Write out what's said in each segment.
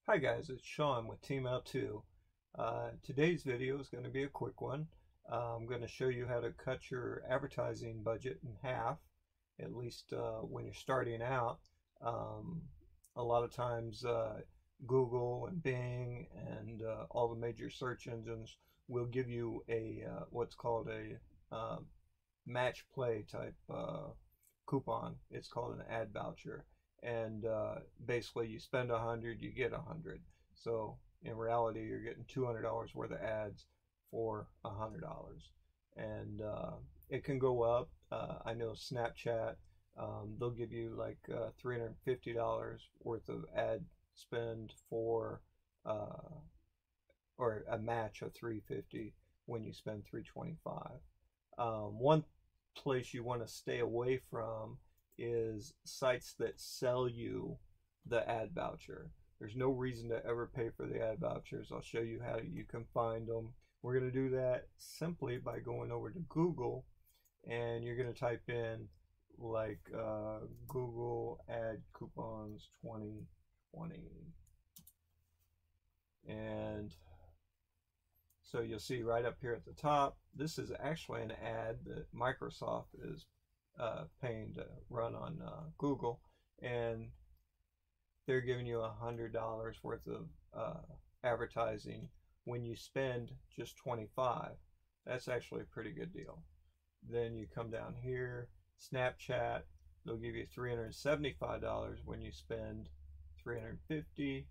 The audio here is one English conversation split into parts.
Hi guys, it's Sean with Team Out2. Today's video is going to be a quick one. I'm going to show you how to cut your advertising budget in half, at least when you're starting out. Um, a lot of times Google and Bing and all the major search engines will give you a what's called a match play type coupon. It's called an ad voucher, and basically you spend 100, you get 100. So in reality, you're getting $200 worth of ads for $100, and it can go up. I know Snapchat, they'll give you like $350 worth of ad spend for or a match of 350 when you spend 325. One place you want to stay away from is sites that sell you the ad voucher. There's no reason to ever pay for the ad vouchers. I'll show you how you can find them. We're going to do that simply by going over to Google, and you're going to type in like Google ad coupons 2020, and so you'll see right up here at the top, this is actually an ad that Microsoft is paying to run on Google, and they're giving you $100 worth of advertising when you spend just 25. That's actually a pretty good deal. Then you come down here, Snapchat, they'll give you $375 when you spend 350.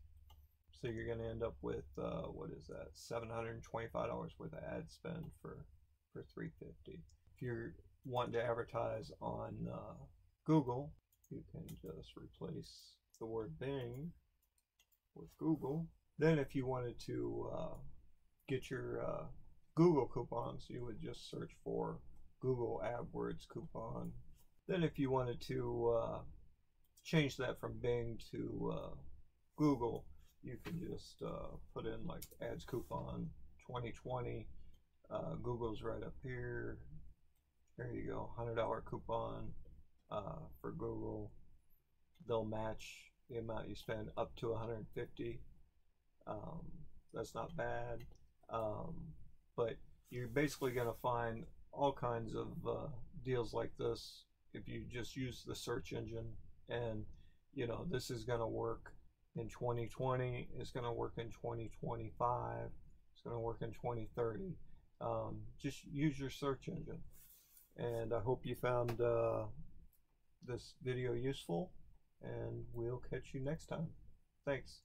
So you're going to end up with what is that? $725 worth of ad spend for 350. If you're wanting to advertise on Google, you can just replace the word Bing with Google. Then if you wanted to get your Google coupons, you would just search for Google AdWords coupon. Then if you wanted to change that from Bing to Google, you can just put in like ads coupon 2020. Google's right up here. There you go, $100 coupon for Google. They'll match the amount you spend up to 150. That's not bad, but you're basically going to find all kinds of deals like this if you just use the search engine. And you know, this is going to work in 2020, it's going to work in 2025, it's going to work in 2030. Just use your search engine. And I hope you found this video useful, and we'll catch you next time. Thanks.